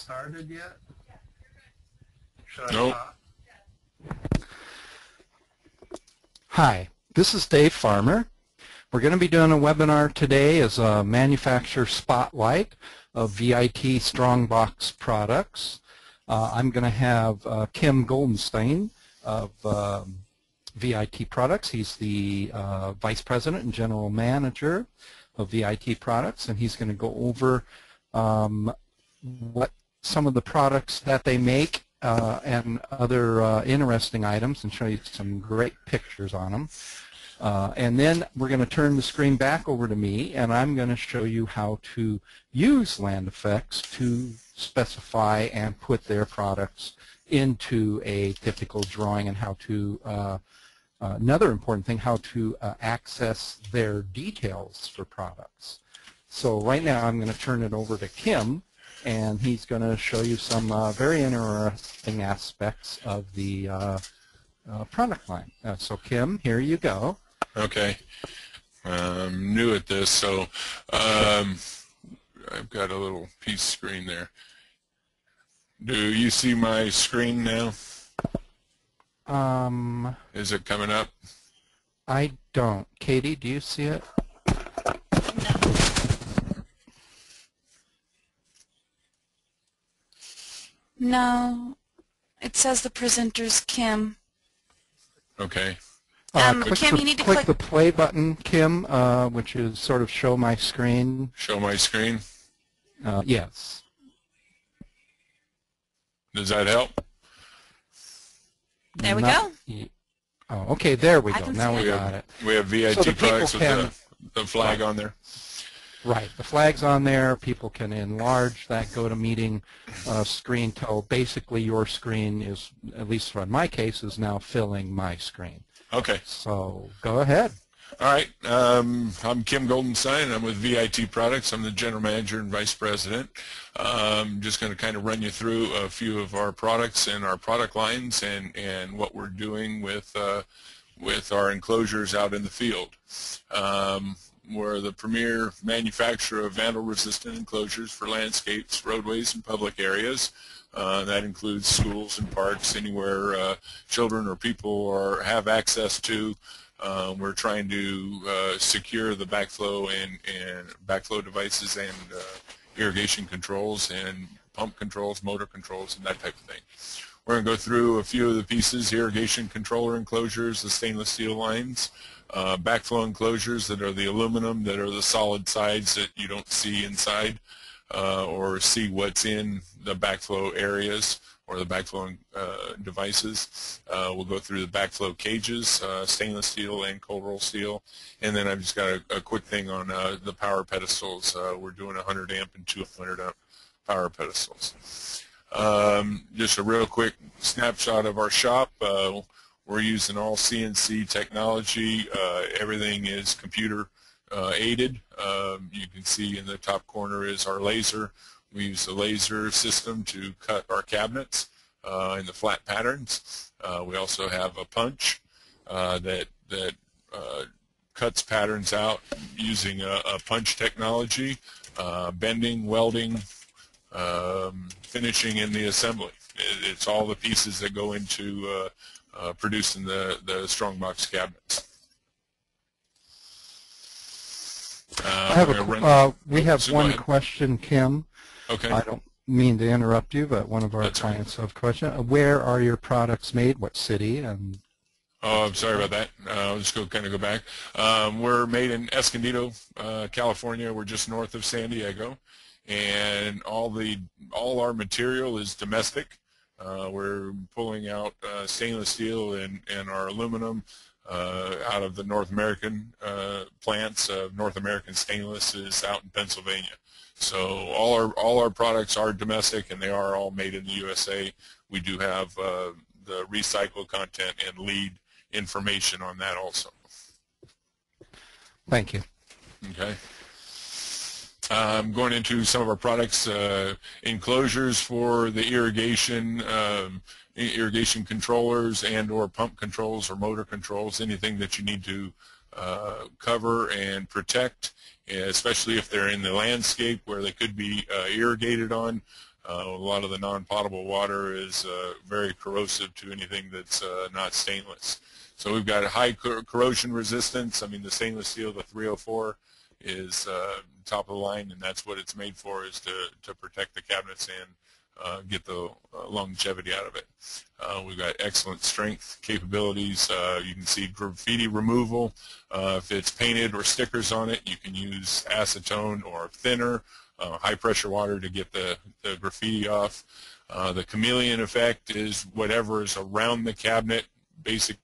started yet? Should I Nope. stop? Hi, this is Dave Farmer. We're going to be doing a webinar today as a manufacturer spotlight of V.I.T Strongbox products. I'm going to have Kim Goldenstein of V.I.T Products. He's the Vice President and General Manager of V.I.T Products, and he's going to go over what some of the products that they make and other interesting items and show you some great pictures on them. And then we're going to turn the screen back over to me, and I'm going to show you how to use Land Effects to specify and put their products into a typical drawing, and how to, another important thing, how to access their details for products. So right now I'm going to turn it over to Kim, and he's going to show you some very interesting aspects of the product line. So Kim, here you go. Okay. I'm new at this, so I've got a little piece screen there. Do you see my screen now? Is it coming up? I don't. Katie, do you see it? No. It says the presenter's Kim. Okay. Kim, you need to click the play button, Kim, which is sort of show my screen. Show my screen? Yes. Does that help? There we go. Oh, okay, there we go. Now see we it. got it. We have V.I.T So the products people with the flag on there. Right, the flag's on there. People can enlarge that go-to-meeting screen till basically your screen is, at least in my case, is now filling my screen. Okay. So go ahead. All right. I'm Kim Goldenstein. I'm with V.I.T Products. I'm the General Manager and Vice President. I'm just going to kind of run you through a few of our products and our product lines and what we're doing with our enclosures out in the field. We're the premier manufacturer of vandal-resistant enclosures for landscapes, roadways, and public areas. That includes schools and parks, anywhere children or people have access to. We're trying to secure the backflow and backflow devices and irrigation controls and pump controls, motor controls, and that type of thing. We're going to go through a few of the pieces: irrigation controller enclosures, the stainless steel lines, backflow enclosures that are the aluminum, that are the solid sides that you don't see inside or see what's in the backflow areas or the backflow devices. We'll go through the backflow cages, stainless steel and cold roll steel, and then I've just got a quick thing on the power pedestals. We're doing 100 amp and 200 amp power pedestals. Just a real quick snapshot of our shop. We're using all CNC technology. Everything is computer aided. You can see in the top corner is our laser. We use the laser system to cut our cabinets in the flat patterns. We also have a punch that cuts patterns out using a punch technology, bending, welding, finishing in the assembly. It's all the pieces that go into producing the Strongbox cabinets. We have one question, Kim. Okay. I don't mean to interrupt you, but one of our clients have a question. Where are your products made? What city? And oh, I'm sorry about that. I'll just kind of go back. We're made in Escondido, California. We're just north of San Diego, and all our material is domestic. We're pulling out stainless steel and our aluminum out of the North American plants. North American Stainless is out in Pennsylvania. So all our products are domestic, and they are all made in the USA. We do have the recycled content and lead information on that also. Thank you. Okay. Going into some of our products, enclosures for the irrigation controllers and or pump controls or motor controls, anything that you need to cover and protect, especially if they're in the landscape where they could be irrigated on. A lot of the non-potable water is very corrosive to anything that's not stainless. So we've got a high corrosion resistance. I mean, the stainless steel, the 304, is top of the line, and that's what it's made for, is to protect the cabinets and get the longevity out of it. We've got excellent strength capabilities. You can see graffiti removal. If it's painted or stickers on it, you can use acetone or thinner, high pressure water to get the graffiti off. The chameleon effect is whatever is around the cabinet basically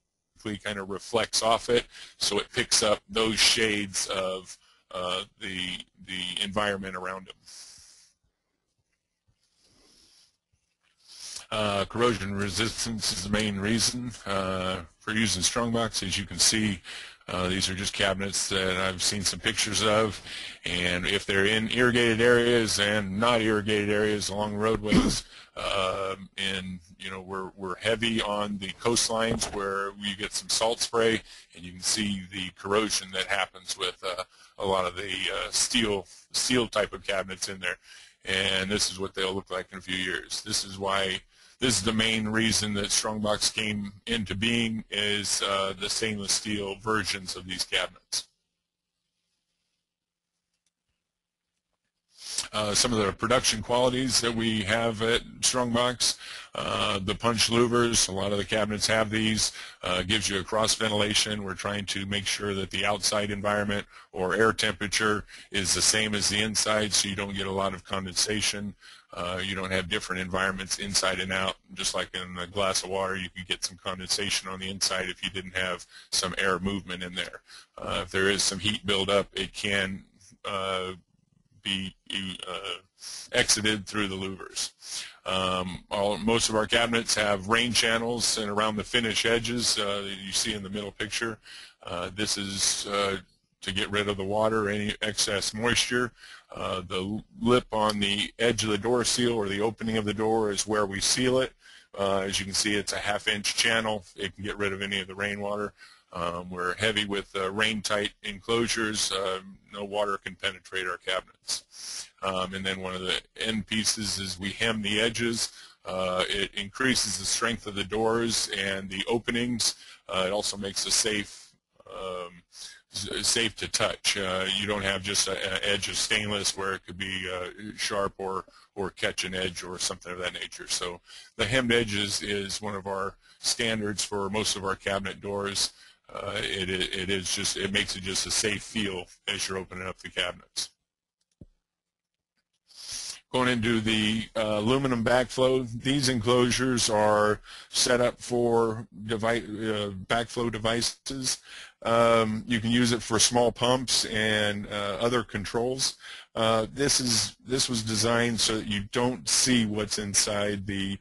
kind of reflects off it, so it picks up those shades of the environment around them. Corrosion resistance is the main reason for using Strongbox. As you can see, these are just cabinets that I've seen some pictures of, and if they're in irrigated areas and not irrigated areas along roadways, and you know, we're heavy on the coastlines where we get some salt spray, and you can see the corrosion that happens with a lot of the steel type of cabinets in there, and this is what they'll look like in a few years. This is the main reason that Strongbox came into being, is the stainless steel versions of these cabinets. Some of the production qualities that we have at Strongbox, the punch louvers, a lot of the cabinets have these, gives you a cross ventilation. We're trying to make sure that the outside environment or air temperature is the same as the inside, so you don't get a lot of condensation. You don't have different environments inside and out. Just like in a glass of water, you could get some condensation on the inside if you didn't have some air movement in there. If there is some heat buildup, it can be exited through the louvers. Most of our cabinets have rain channels and around the finish edges that you see in the middle picture. This is to get rid of the water, any excess moisture. The lip on the edge of the door seal, or the opening of the door, is where we seal it. As you can see, it's a 1/2-inch channel. It can get rid of any of the rainwater. We're heavy with rain-tight enclosures. No water can penetrate our cabinets. And then one of the end pieces is we hem the edges. It increases the strength of the doors and the openings. It also makes it safe to touch. You don't have just an edge of stainless where it could be sharp or catch an edge or something of that nature. So the hemmed edges is one of our standards for most of our cabinet doors. It makes it just a safe feel as you're opening up the cabinets. Going into the aluminum backflow, these enclosures are set up for backflow devices. You can use it for small pumps and other controls. This was designed so that you don't see what's inside the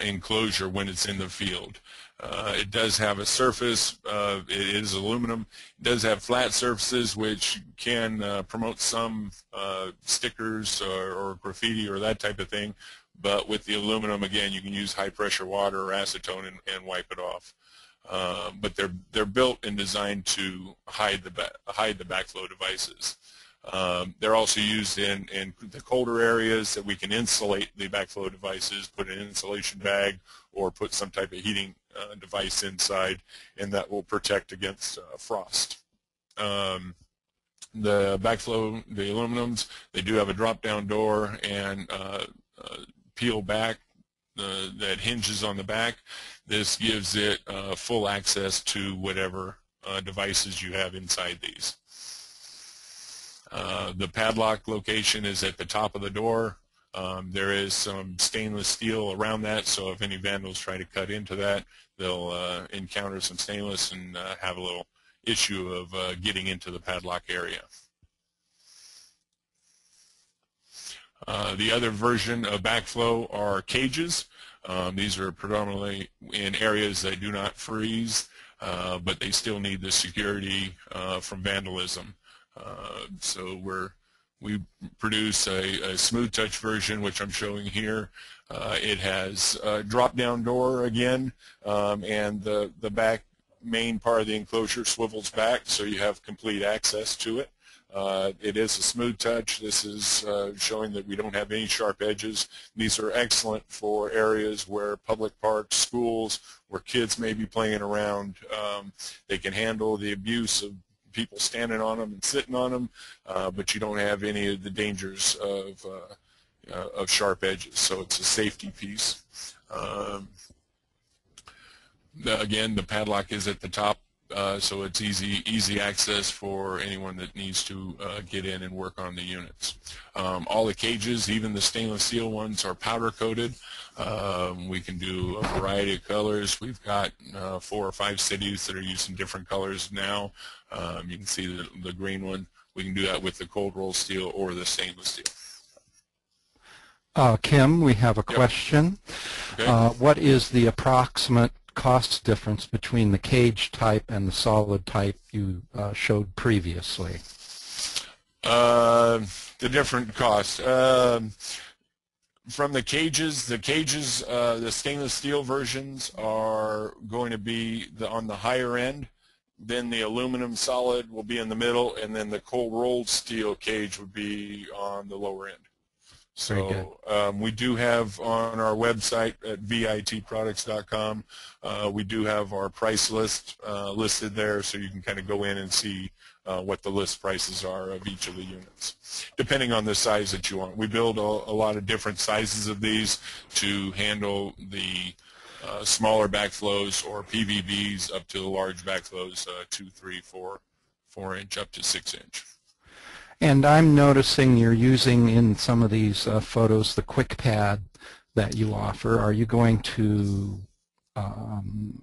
enclosure when it's in the field. It does have a surface. It is aluminum. It does have flat surfaces, which can promote some stickers or graffiti or that type of thing. But with the aluminum, again, you can use high-pressure water or acetone and wipe it off. But they're built and designed to hide the backflow devices. They're also used in the colder areas that we can insulate the backflow devices, put an insulation bag, or put some type of heating device inside, and that will protect against frost. The backflow, the aluminums, they do have a drop-down door and peel back that hinges on the back. This gives it full access to whatever devices you have inside these. The padlock location is at the top of the door. There is some stainless steel around that, so if any vandals try to cut into that, they'll encounter some stainless and have a little issue of getting into the padlock area. The other version of backflow are cages. These are predominantly in areas that do not freeze, but they still need the security from vandalism. So we produce a smooth touch version, which I'm showing here. It has a drop-down door again, and the back main part of the enclosure swivels back, so you have complete access to it. It is a smooth touch. This is showing that we don't have any sharp edges. These are excellent for areas where public parks, schools, where kids may be playing around. They can handle the abuse of people standing on them and sitting on them, but you don't have any of the dangers of sharp edges. So it's a safety piece. Again, the padlock is at the top, so it's easy access for anyone that needs to get in and work on the units. All the cages, even the stainless steel ones, are powder coated. We can do a variety of colors. We've got 4 or 5 cities that are using different colors now. You can see the green one. We can do that with the cold roll steel or the stainless steel. Kim, we have a question. Okay. What is the approximate cost difference between the cage type and the solid type you showed previously? The different costs. From the cages, the stainless steel versions are going to be on the higher end. Then the aluminum solid will be in the middle, and then the cold rolled steel cage would be on the lower end. So we do have on our website at vitproducts.com, we do have our price list listed there, so you can kind of go in and see what the list prices are of each of the units, depending on the size that you want. We build a lot of different sizes of these to handle the smaller backflows or PVBs up to the large backflows, 2, 3, 4 inch up to 6 inch. And I'm noticing you're using in some of these photos the quick pad that you offer. Are you going to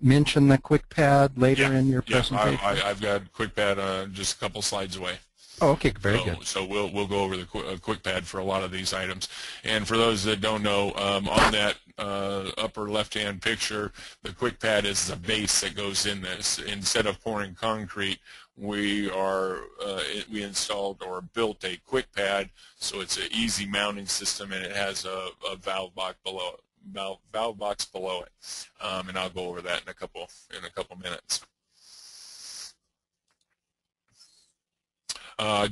mention the quick pad later in your presentation? I've got quick pad just a couple slides away. Oh, okay, very good. So we'll go over the quick pad for a lot of these items. And for those that don't know, on that upper left-hand picture, the quick pad is the base that goes in this. Instead of pouring concrete, we installed or built a quick pad, so it's an easy mounting system, and it has a valve box below it. And I'll go over that in a couple minutes.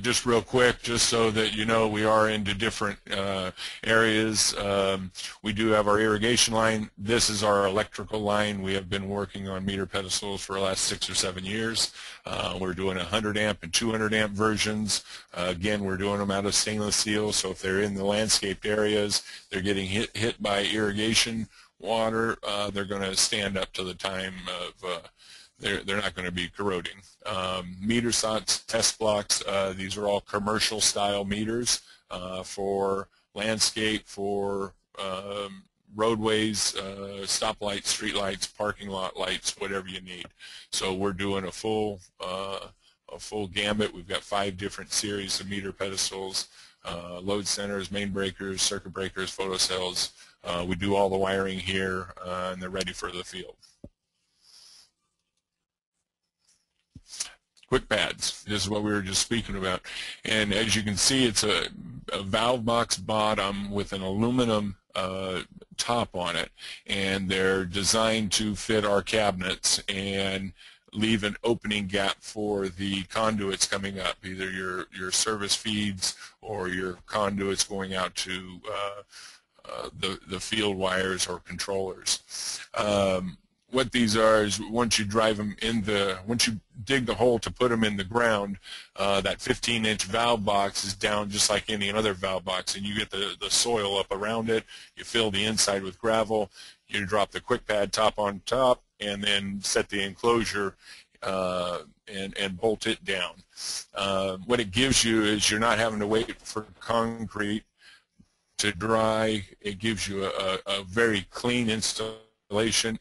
Just real quick, just so that you know, we are into different areas. We do have our irrigation line. This is our electrical line. We have been working on meter pedestals for the last 6 or 7 years. We're doing 100 amp and 200 amp versions. Again, we're doing them out of stainless steel, so if they're in the landscaped areas, they're getting hit by irrigation water, they're going to stand up to the time of they're not going to be corroding. Meter sots, test blocks, these are all commercial style meters for landscape, for roadways, stoplights, street lights, parking lot lights, whatever you need. So we're doing a full gambit. We've got 5 different series of meter pedestals, load centers, main breakers, circuit breakers, photocells. We do all the wiring here, and they're ready for the field. Quick pads, this is what we were just speaking about. And as you can see, it's a valve box bottom with an aluminum top on it, and they're designed to fit our cabinets and leave an opening gap for the conduits coming up, either your service feeds or your conduits going out to the field wires or controllers. What these are is once you drive them once you dig the hole to put them in the ground, that 15-inch valve box is down just like any other valve box, and you get the soil up around it. You fill the inside with gravel. You drop the quick pad top on top, and then set the enclosure and bolt it down. What it gives you is you're not having to wait for concrete to dry. It gives you a very clean installation.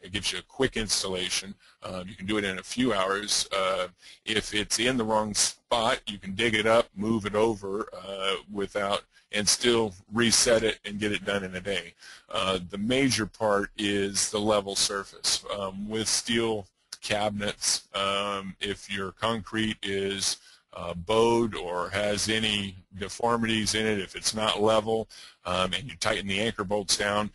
It gives you a quick installation. You can do it in a few hours. If it's in the wrong spot, you can dig it up, move it over and still reset it and get it done in a day. The major part is the level surface. With steel cabinets, if your concrete is bowed or has any deformities in it, if it's not level, and you tighten the anchor bolts down,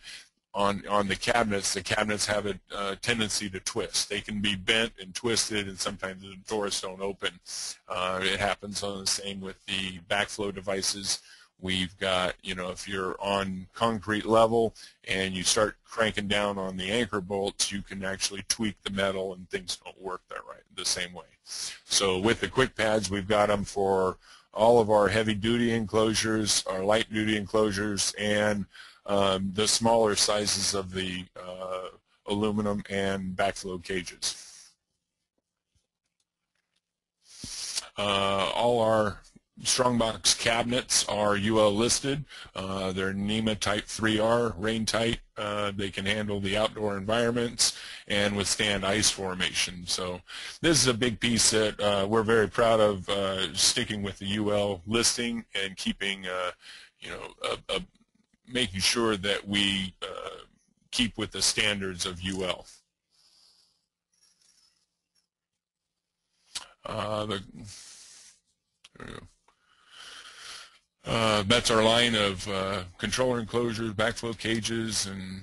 on the cabinets have a tendency to twist. They can be bent and twisted, and sometimes the doors don't open. It happens on the same with the backflow devices. We've got, if you're on concrete level and you start cranking down on the anchor bolts, you can actually tweak the metal and things don't work the same way. So with the quick pads, we've got them for all of our heavy duty enclosures, our light duty enclosures, and the smaller sizes of the aluminum and backflow cages. All our Strongbox cabinets are UL listed. They're NEMA Type 3R, rain tight. They can handle the outdoor environments and withstand ice formation. So this is a big piece that we're very proud of, sticking with the UL listing and keeping, making sure that we keep with the standards of UL. There we go. That's our line of controller enclosures, backflow cages, and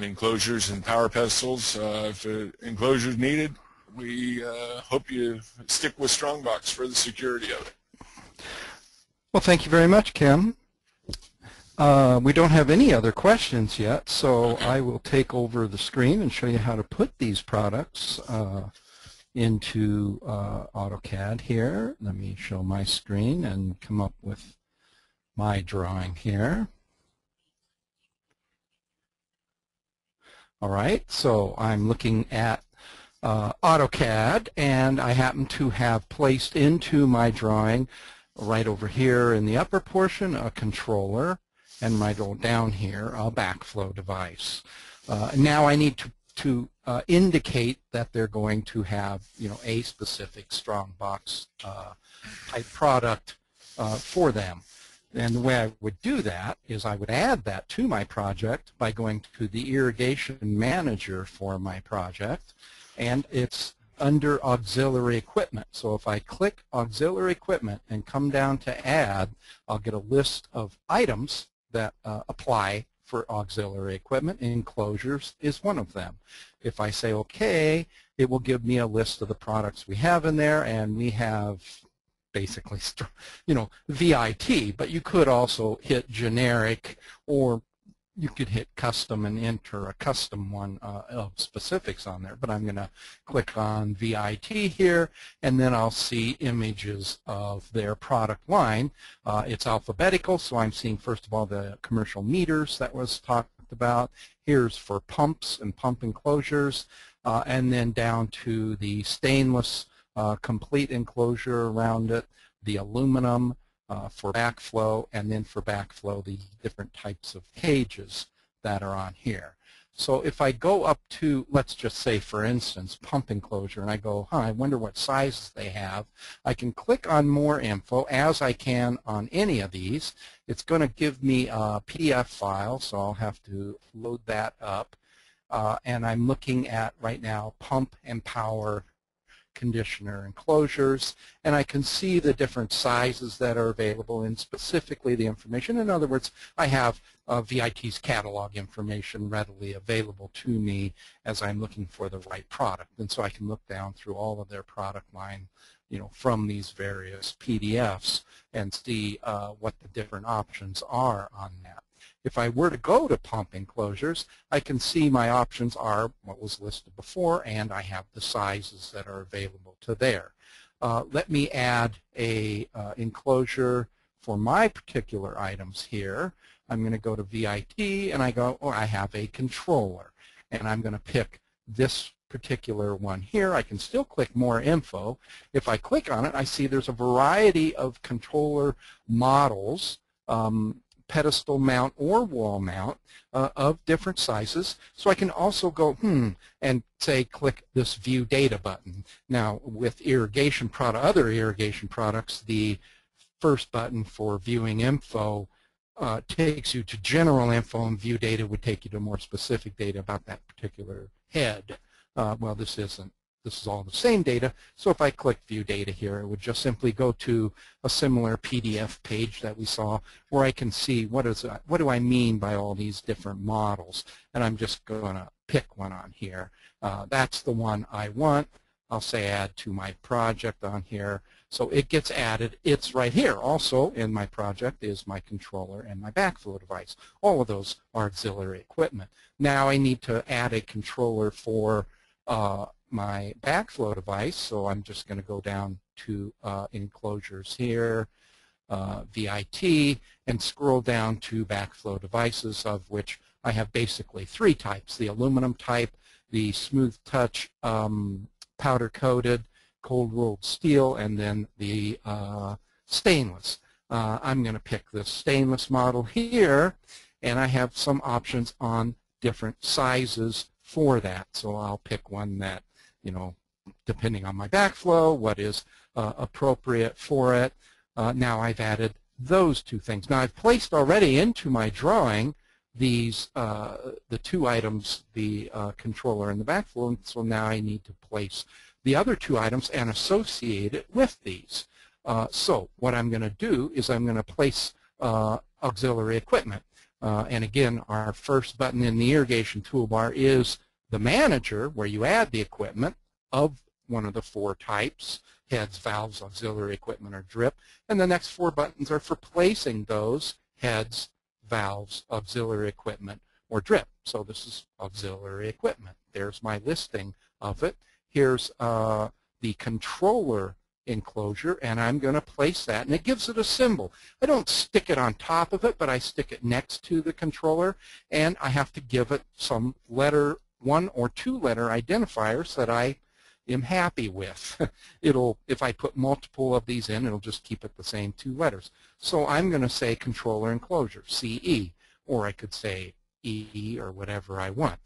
enclosures and power pedestals. If enclosure is needed, we hope you stick with Strongbox for the security of it. Well, thank you very much, Kim. We don't have any other questions yet, so okay. I will take over the screen and show you how to put these products into AutoCAD here. Let me show my screen and come up with my drawing here. All right, so I'm looking at AutoCAD, and I happen to have placed into my drawing right over here in the upper portion a controller, and right down here a backflow device. Now I need to indicate that they're going to have, a specific Strongbox type product for them. And the way I would do that is I would add that to my project by going to the Irrigation Manager for my project, and it's under Auxiliary Equipment. So if I click Auxiliary Equipment and come down to Add, I'll get a list of items that apply for auxiliary equipment. Enclosures is one of them. If I say OK, it will give me a list of the products we have in there, and we have basically, V.I.T, but you could also hit generic, or you could hit custom and enter a custom one of specifics on there. But I'm going to click on V.I.T here, and then I'll see images of their product line. It's alphabetical, so I'm seeing, first of all, the commercial meters that was talked about. Here's for pumps and pump enclosures, and then down to the stainless complete enclosure around it, the aluminum, for backflow, and then for backflow the different types of cages that are on here. So if I go up to, let's just say for instance, pump enclosure, and I go, I wonder what sizes they have, I can click on more info as I can on any of these. It's going to give me a PDF file, so I'll have to load that up. And I'm looking at right now pump and power conditioner enclosures, and I can see the different sizes that are available and specifically the information. In other words, I have V.I.T's catalog information readily available to me as I'm looking for the right product, and so I can look down through all of their product line, from these various PDFs and see what the different options are on that. If I were to go to pump enclosures, I can see my options are what was listed before, and I have the sizes that are available to there. Let me add a enclosure for my particular items here. I'm going to go to V.I.T, and I go, I have a controller, and I'm going to pick this particular one here. I can still click more info. If I click on it, I see there's a variety of controller models, pedestal mount or wall mount, of different sizes. So I can also go, and say click this View Data button. Now with other irrigation products, the first button for viewing info takes you to general info, and View Data would take you to more specific data about that particular head. Well, this isn't this is all the same data. So if I click View Data here, it would just simply go to a similar PDF page that we saw where I can see what do I mean by all these different models. And I'm just going to pick one on here. That's the one I want. I'll say Add to my project on here. So it gets added. It's right here. Also in my project is my controller and my backflow device. All of those are auxiliary equipment. Now I need to add a controller for my backflow device, so I'm just going to go down to Enclosures here, V.I.T, and scroll down to Backflow Devices, of which I have basically 3 types: the aluminum type, the smooth touch powder-coated, cold-rolled steel, and then the stainless. I'm going to pick this stainless model here, and I have some options on different sizes for that. So I'll pick one that, you know, depending on my backflow, what is appropriate for it. Now I've added those 2 things. Now I've placed already into my drawing these the 2 items, the controller and the backflow, and so now I need to place the other 2 items and associate it with these. So what I'm going to do is I'm going to place auxiliary equipment. And again, our first button in the Irrigation Toolbar is the manager, where you add the equipment of one of the 4 types: heads, valves, auxiliary equipment, or drip. And the next 4 buttons are for placing those heads, valves, auxiliary equipment, or drip. So this is auxiliary equipment. There's my listing of it. Here's the controller enclosure, and I'm going to place that, and it gives it a symbol. I don't stick it on top of it, but I stick it next to the controller, and I have to give it some letter, 1 or 2 letter identifiers that I am happy with. If I put multiple of these in, it'll just keep it the same 2 letters. So I'm going to say controller enclosure, CE, or I could say E or whatever I want.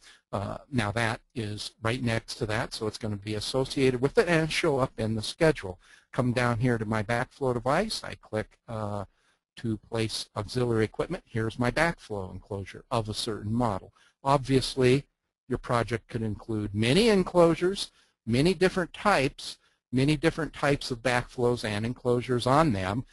Now that is right next to that, so it's going to be associated with it and show up in the schedule. Come down here to my backflow device. I click to place auxiliary equipment. Here's my backflow enclosure of a certain model. Obviously, your project could include many enclosures, many different types of backflows and enclosures on them.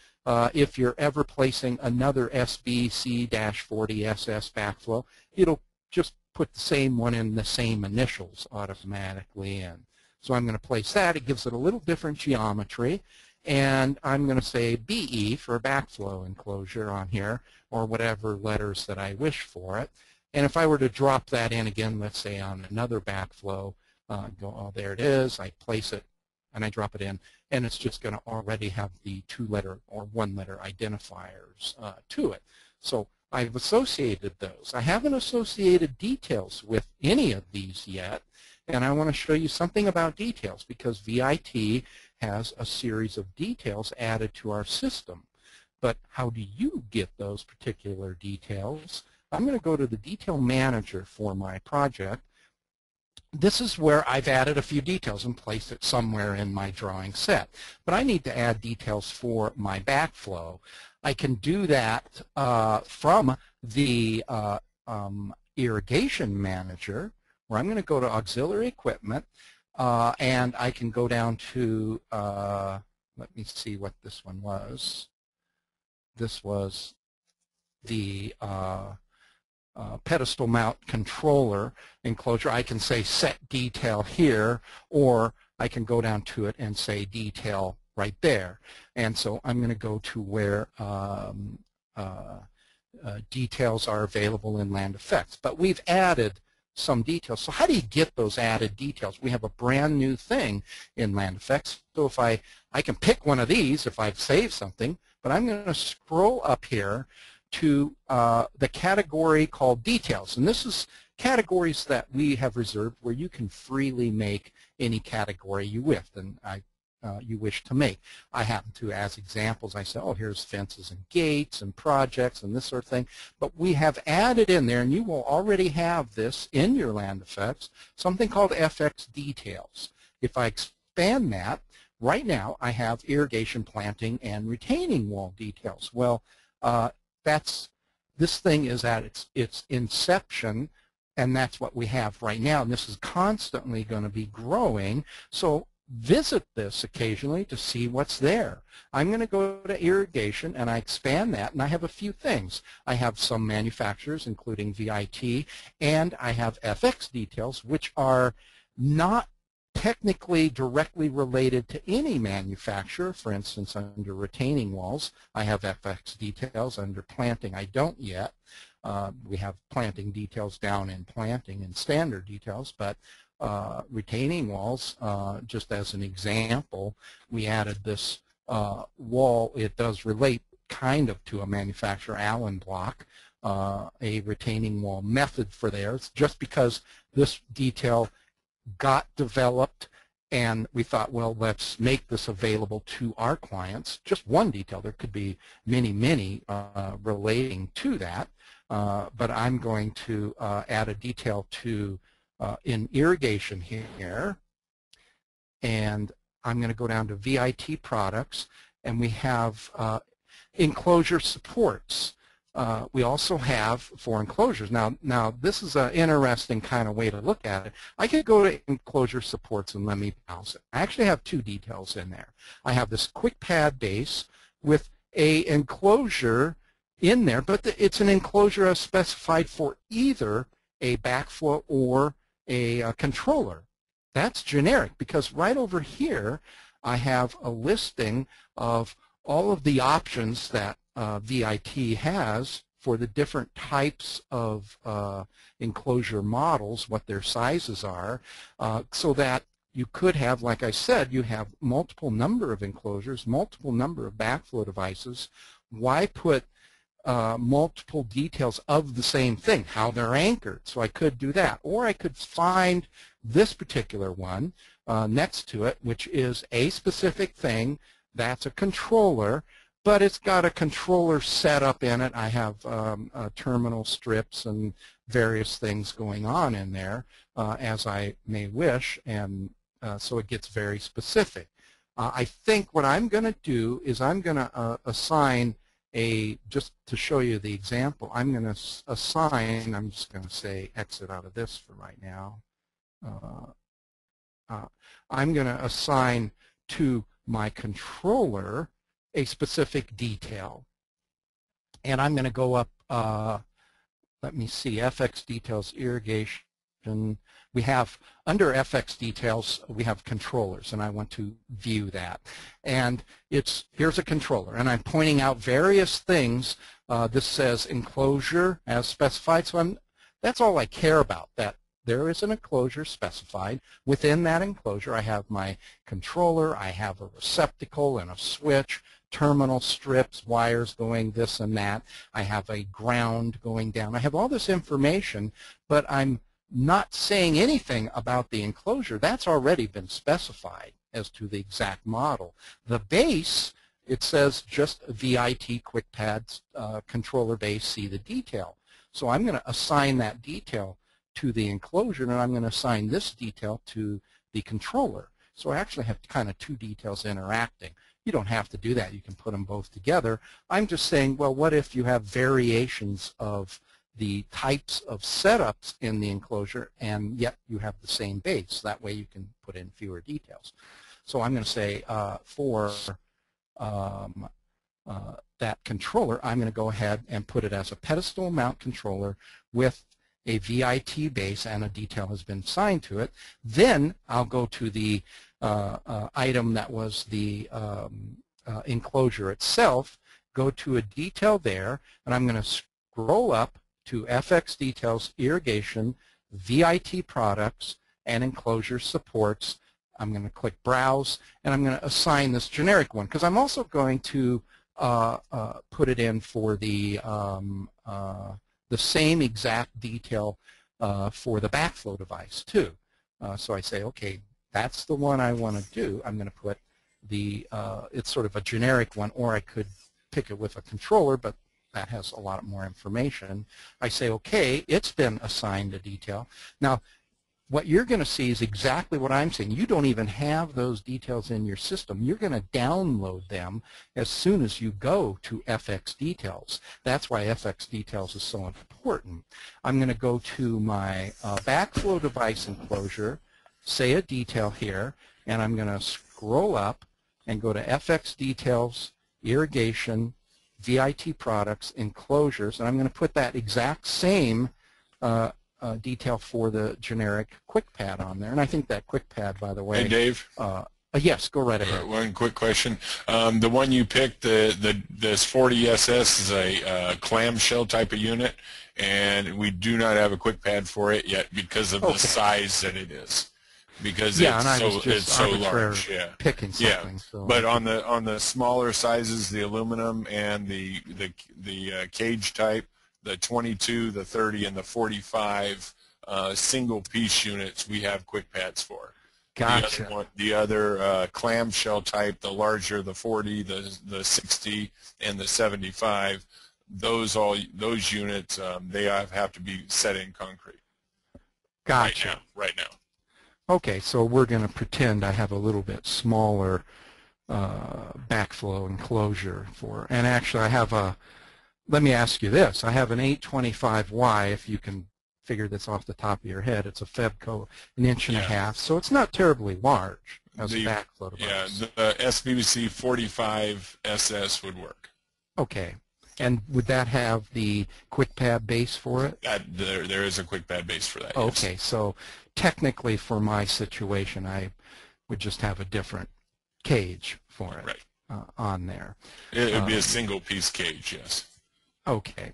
If you're ever placing another SBC-40SS backflow, it'll just put the same one in the same initials automatically in. So I'm going to place that. It gives it a little different geometry. And I'm going to say BE for a backflow enclosure on here, or whatever letters that I wish for it. And if I were to drop that in again, let's say on another backflow, oh, there it is. I place it, and I drop it in, and it's just going to already have the 2-letter or 1-letter identifiers to it. So I've associated those. I haven't associated details with any of these yet, and I want to show you something about details, because V.I.T has a series of details added to our system. But how do you get those particular details? I'm going to go to the Detail Manager for my project. This is where I've added a few details and placed it somewhere in my drawing set. But I need to add details for my backflow. I can do that from the Irrigation Manager, where I'm going to go to Auxiliary Equipment, and I can go down to, let me see what this one was. This was the pedestal mount controller enclosure. I can say set detail here, or I can go down to it and say detail right there. And so I'm going to go to where details are available in Land Effects. But we've added some details. So how do you get those added details? We have a brand new thing in Land Effects. So if I can pick one of these if I've saved something, but I'm going to scroll up here to the category called Details. And this is categories that we have reserved where you can freely make any category you wish to make. I happen to, as examples, I say, oh, here's fences and gates and projects and this sort of thing. But we have added in there, and you will already have this in your Land Effects, something called FX Details. If I expand that, right now I have irrigation, planting, and retaining wall details. Well, this thing is at its inception, and that's what we have right now, and this is constantly going to be growing. So visit this occasionally to see what's there. I'm going to go to irrigation and I expand that, and I have a few things. I have some manufacturers including V.I.T, and I have FX details, which are not technically directly related to any manufacturer. For instance, under retaining walls I have FX details. Under planting I don't yet. We have planting details down in planting and standard details, but retaining walls, just as an example, we added this wall. It does relate kind of to a manufacturer, Allen block, a retaining wall method for theirs, just because this detail got developed and we thought, well, let's make this available to our clients. Just one detail. There could be many, many relating to that, but I'm going to add a detail to in irrigation here, and I'm going to go down to V.I.T products, and we have enclosure supports. We also have for enclosures. Now this is an interesting kind of way to look at it. I could go to enclosure supports and let me browse it. I actually have two details in there. I have this quick pad base with a enclosure in there, but it's an enclosure specified for either a backflow or a controller. That's generic, because right over here I have a listing of all of the options that V.I.T has for the different types of enclosure models, what their sizes are, so that you could have, like I said, you have multiple number of enclosures, multiple number of backflow devices. Why put multiple details of the same thing, how they're anchored? So I could do that. Or I could find this particular one next to it, which is a specific thing. That's a controller, but it's got a controller setup in it. I have terminal strips and various things going on in there as I may wish, and so it gets very specific. I think what I'm going to do is I'm going to assign just to show you the example, I'm going to assign, I'm just going to say exit out of this for right now. I'm going to assign to my controller a specific detail. And I'm going to go up, let me see, FX details, irrigation. We have, under FX details, we have controllers, and I want to view that. And here's a controller, and I'm pointing out various things. This says enclosure as specified, so that's all I care about, that there is an enclosure specified. Within that enclosure, I have my controller, I have a receptacle and a switch, terminal strips, wires going this and that. I have a ground going down. I have all this information, but I'm not saying anything about the enclosure. That's already been specified as to the exact model. The base, it says just V.I.T quick pads controller base, see the detail. So I'm going to assign that detail to the enclosure, and I'm going to assign this detail to the controller. So I actually have kind of two details interacting. You don't have to do that. You can put them both together. I'm just saying, well, what if you have variations of the types of setups in the enclosure and yet you have the same base? That way you can put in fewer details. So I'm going to say for that controller, I'm going to go ahead and put it as a pedestal mount controller with a V.I.T base, and a detail has been assigned to it. Then I'll go to the item that was the enclosure itself, go to a detail there, and I'm going to scroll up to FX details, irrigation, V.I.T products, and enclosure supports. I'm going to click browse, and I'm going to assign this generic one, because I'm also going to put it in for the same exact detail for the backflow device too. So I say, okay, that's the one I want to do. I'm going to put it's sort of a generic one, or I could pick it with a controller, but that has a lot more information. I say, okay, it's been assigned a detail. Now, what you're going to see is exactly what I'm saying. You don't even have those details in your system. You're going to download them as soon as you go to FX Details. That's why FX Details is so important. I'm going to go to my Backflow device enclosure, say a detail here, and I'm going to scroll up and go to FX Details, Irrigation, V.I.T products, Enclosures, and I'm going to put that exact same detail for the generic quick pad on there. And I think that quick pad, by the way. Hey, Dave. Yes, go right ahead. One quick question. The one you picked, this 40SS is a clamshell type of unit, and we do not have a quick pad for it yet because of the size that it is. Because it's so large. Yeah. Picking something. Yeah. So. But on the smaller sizes, the aluminum and the cage type, the 22, the 30, and the 45 single piece units we have quick pads for. Gotcha. The other clamshell type, the larger, the 40, the 60, and the 75, those units, they have to be set in concrete. Gotcha. Right now. Okay, so we're going to pretend I have a little bit smaller backflow enclosure for, and actually I have a, let me ask you this, I have an 825Y, if you can figure this off the top of your head. It's a Febco, 1.5 inches, so it's not terribly large as a backflow device. Yeah, the SBC 45 SS would work. Okay, and would that have the quick pad base for it? There is a quick pad base for that. Okay, yes. So technically for my situation, I would just have a different cage for it on there. It would be a single piece cage, yes. Okay.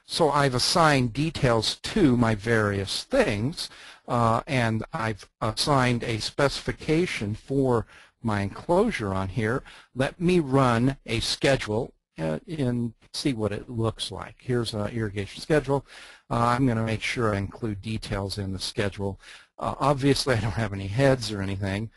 So I've assigned details to my various things, and I've assigned a specification for my enclosure on here. Let me run a schedule and see what it looks like. Here's an irrigation schedule. I'm going to make sure I include details in the schedule. Obviously, I don't have any heads or anything.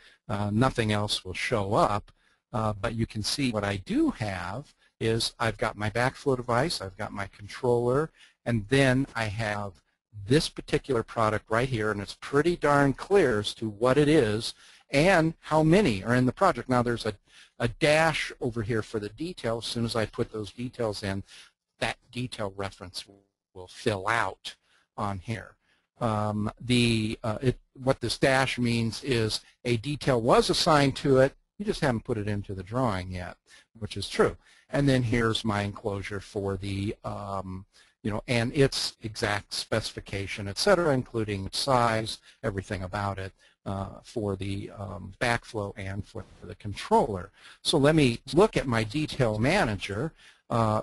Nothing else will show up, but you can see what I do have is I've got my backflow device, I've got my controller, and then I have this particular product right here, and it's pretty darn clear as to what it is and how many are in the project. Now there's a dash over here for the detail. As soon as I put those details in, that detail reference will fill out on here. What this dash means is a detail was assigned to it, you just haven't put it into the drawing yet, which is true. And then here's my enclosure for the, and its exact specification, et cetera, including size, everything about it for the backflow and for the controller. So let me look at my detail manager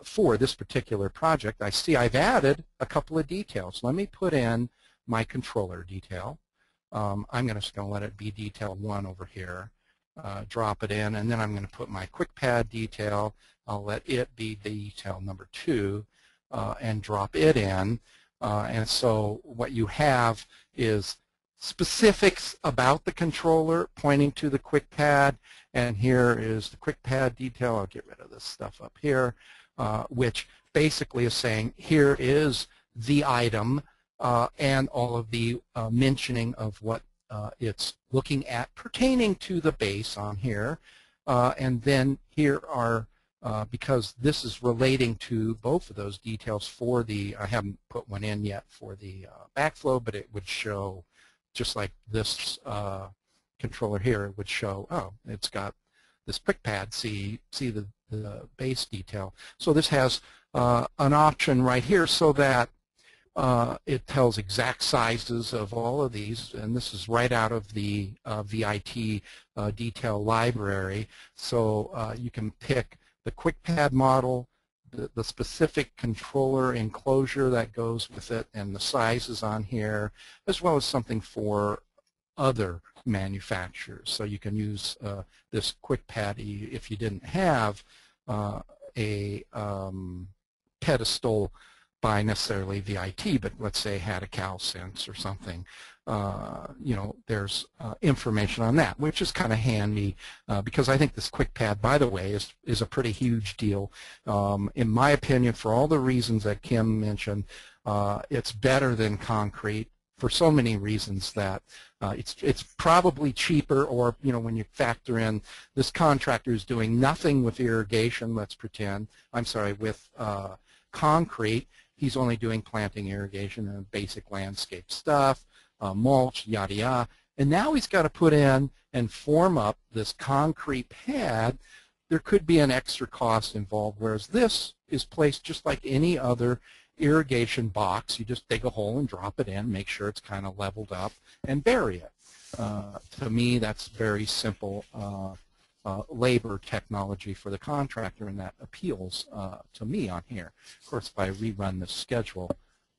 for this particular project. I see I've added a couple of details. Let me put in my controller detail. I'm just going to let it be detail 1 over here. Drop it in, and then I'm going to put my quick pad detail. I'll let it be detail number 2 and drop it in. And so what you have is specifics about the controller pointing to the quick pad, and here is the quick pad detail. I'll get rid of this stuff up here, which basically is saying here is the item and all of the mentioning of what it's looking at pertaining to the base on here. And then here are, because this is relating to both of those details for the, I haven't put one in yet for the backflow, but it would show, just like this controller here, it would show, oh, it's got this quick pad, see the base detail. So this has an option right here so that it tells exact sizes of all of these, and this is right out of the V.I.T detail library. So you can pick the quick pad model, the specific controller enclosure that goes with it, and the sizes on here, as well as something for other manufacturers. So you can use this quick pad if you didn't have a pedestal by necessarily V.I.T, but let's say had a CalSense or something. There's information on that, which is kind of handy because I think this quick pad, by the way, is a pretty huge deal. In my opinion, for all the reasons that Kim mentioned, it's better than concrete for so many reasons that it's probably cheaper, or when you factor in this contractor is doing nothing with irrigation, let's pretend, with concrete. He's only doing planting, irrigation, and basic landscape stuff, mulch, yada yada. And now he's got to put in and form up this concrete pad. There could be an extra cost involved, whereas this is placed just like any other irrigation box. You just dig a hole and drop it in, make sure it's kind of leveled up, and bury it. To me, that's very simple labor technology for the contractor, and that appeals to me on here. Of course, if I rerun the schedule,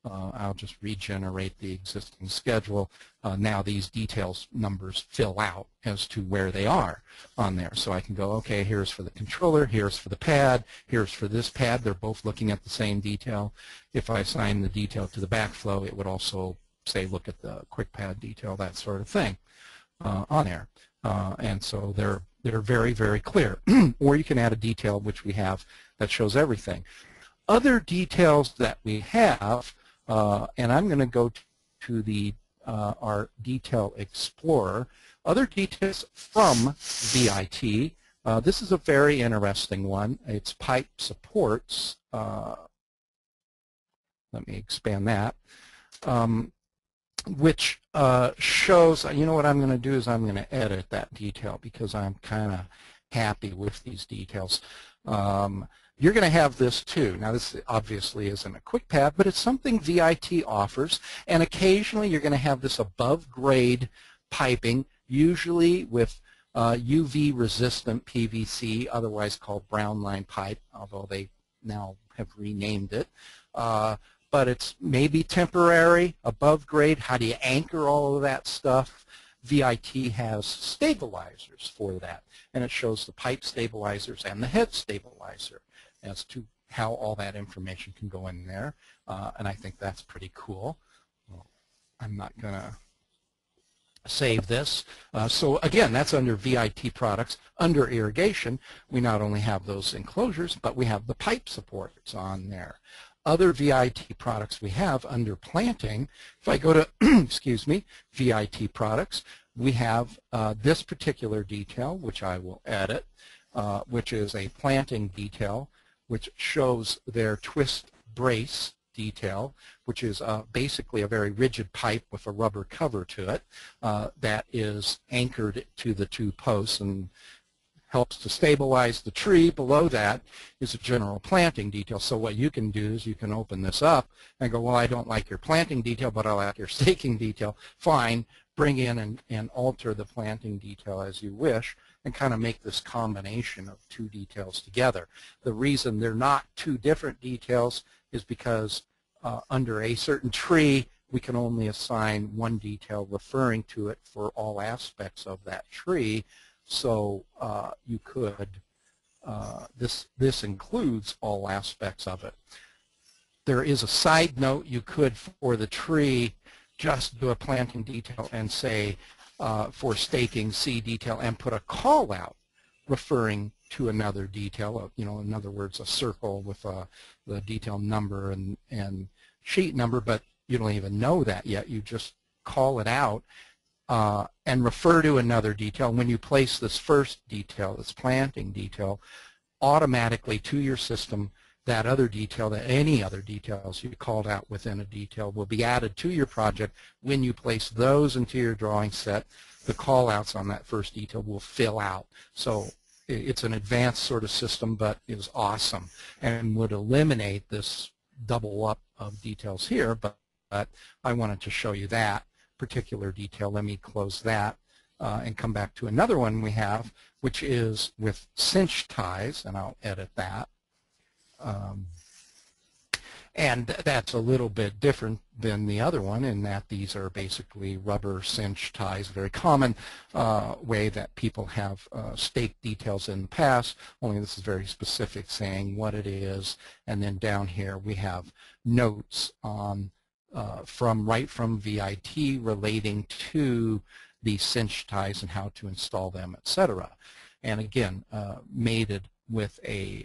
I'll just regenerate the existing schedule. Now these details numbers fill out as to where they are on there. So I can go, okay, here's for the controller, here's for the pad, here's for this pad. They're both looking at the same detail. If I assign the detail to the backflow, it would also say, look at the quick pad detail, that sort of thing on there. And so they're very, very clear. Or you can add a detail, which we have, that shows everything. Other details that we have, and I'm going to go to the our Detail Explorer. Other details from V.I.T. This is a very interesting one. It's pipe supports. Let me expand that. Which shows, what I'm going to do is I'm going to edit that detail because I'm kind of happy with these details. You're going to have this too. Now this obviously isn't a quick pad, but it's something V.I.T offers, and occasionally you're going to have this above grade piping, usually with UV resistant PVC, otherwise called brown line pipe, although they now have renamed it. But it's maybe temporary, above grade. How do you anchor all of that stuff? V.I.T has stabilizers for that, and it shows the pipe stabilizers and the head stabilizer as to how all that information can go in there, and I think that's pretty cool. Well, I'm not going to save this. So again, that's under V.I.T products. Under irrigation, we not only have those enclosures, but we have the pipe supports on there. Other V.I.T products we have under planting, if I go to, excuse me, V.I.T products, we have this particular detail, which I will edit, which is a planting detail, which shows their twist brace detail, which is basically a very rigid pipe with a rubber cover to it that is anchored to the two posts and helps to stabilize the tree. Below that is a general planting detail. So what you can do is you can open this up and go, well, I don't like your planting detail, but I like your staking detail. Fine, bring in and alter the planting detail as you wish and kind of make this combination of two details together. The reason they're not two different details is because under a certain tree, we can only assign one detail referring to it for all aspects of that tree. So you could, this includes all aspects of it. There is a side note. You could, for the tree, just do a planting detail and say, for staking, C detail, and put a call out referring to another detail, in other words, a circle with the detail number and sheet number, but you don't even know that yet. You just call it out and refer to another detail. When you place this first detail, this planting detail, automatically to your system, that other detail, that any other details you called out within a detail will be added to your project. When you place those into your drawing set, the call-outs on that first detail will fill out. So it's an advanced sort of system, but it was awesome and would eliminate this double up of details here, but I wanted to show you that particular detail. Let me close that and come back to another one we have, which is with cinch ties, and I'll edit that. And that's a little bit different than the other one in that these are basically rubber cinch ties, a very common way that people have staked details in the past, only this is very specific, saying what it is. And then down here we have notes on right from V.I.T relating to the cinch ties and how to install them, etc. And again, mated with a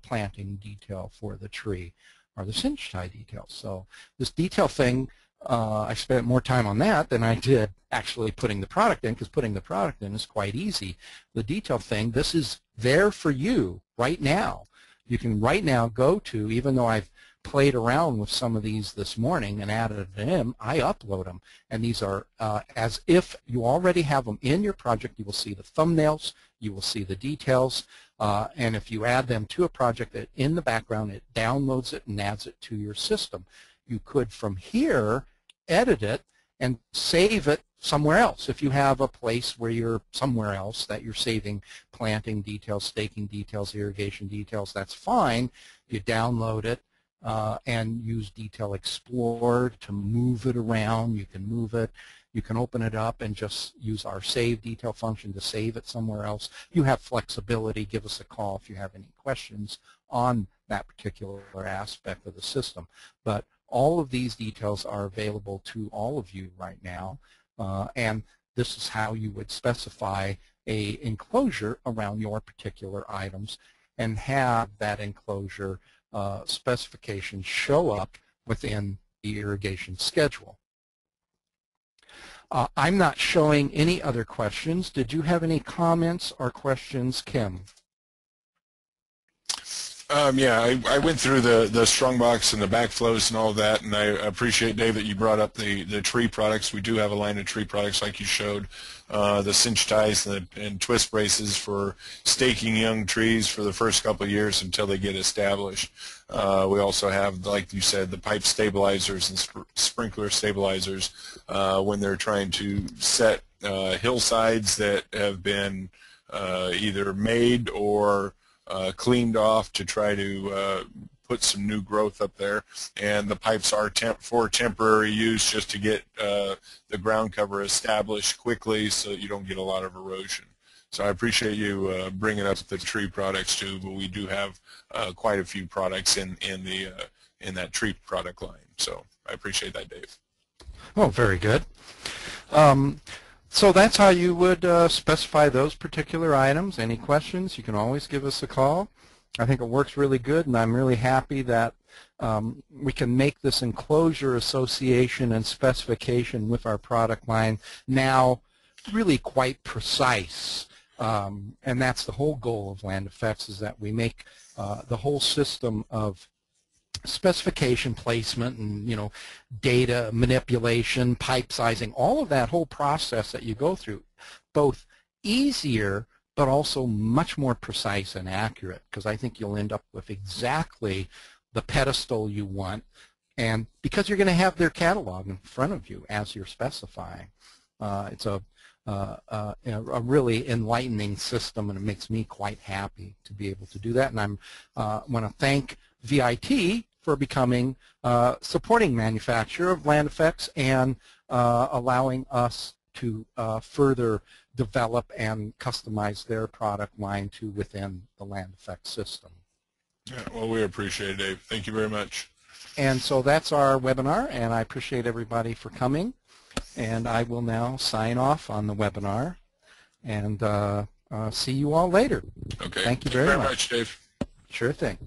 planting detail for the tree, or the cinch tie details. So this detail thing I spent more time on that than I did actually putting the product in, because putting the product in is quite easy. The detail thing, this is there for you right now. You can right now go to, even though I've played around with some of these this morning and added them in, I upload them. And these are as if you already have them in your project. You will see the thumbnails, you will see the details, and if you add them to a project that in the background, it downloads it and adds it to your system. You could from here edit it and save it somewhere else. If you have a place where you're somewhere else that you're saving planting details, staking details, irrigation details, that's fine. You download it and use Detail Explorer to move it around. You can move it. You can open it up and just use our Save Detail function to save it somewhere else. You have flexibility. Give us a call if you have any questions on that particular aspect of the system. But all of these details are available to all of you right now, and this is how you would specify a enclosure around your particular items and have that enclosure specification show up within the irrigation schedule. I'm not showing any other questions. Did you have any comments or questions, Kim? Yeah, I went through the Strongbox and the backflows and all that, and I appreciate, Dave, that you brought up the tree products. We do have a line of tree products like you showed, the cinch ties and twist braces for staking young trees for the first couple of years until they get established. We also have, like you said, the pipe stabilizers and sprinkler stabilizers when they're trying to set hillsides that have been either made or cleaned off to try to put some new growth up there, and the pipes are for temporary use just to get the ground cover established quickly so that you don't get a lot of erosion. So I appreciate you bringing up the tree products too, but we do have quite a few products in that tree product line. So I appreciate that, Dave. Oh, very good. So that's how you would specify those particular items. Any questions, you can always give us a call. I think it works really good, and I'm really happy that we can make this enclosure association and specification with our product line now really quite precise. And that's the whole goal of Land Effects, is that we make the whole system of specification, placement, and data manipulation, pipe sizing, all of that whole process that you go through, both easier but also much more precise and accurate, because I think you'll end up with exactly the pedestal you want, and because you're going to have their catalog in front of you as you're specifying. It's a really enlightening system, and it makes me quite happy to be able to do that. And I want to thank V.I.T for becoming supporting manufacturer of Land Effects and allowing us to further develop and customize their product line to within the Land Effects system. Yeah, well, we appreciate it, Dave. Thank you very much. And so that's our webinar, and I appreciate everybody for coming. And I will now sign off on the webinar and see you all later. Okay. Thank you very much, Dave. Sure thing.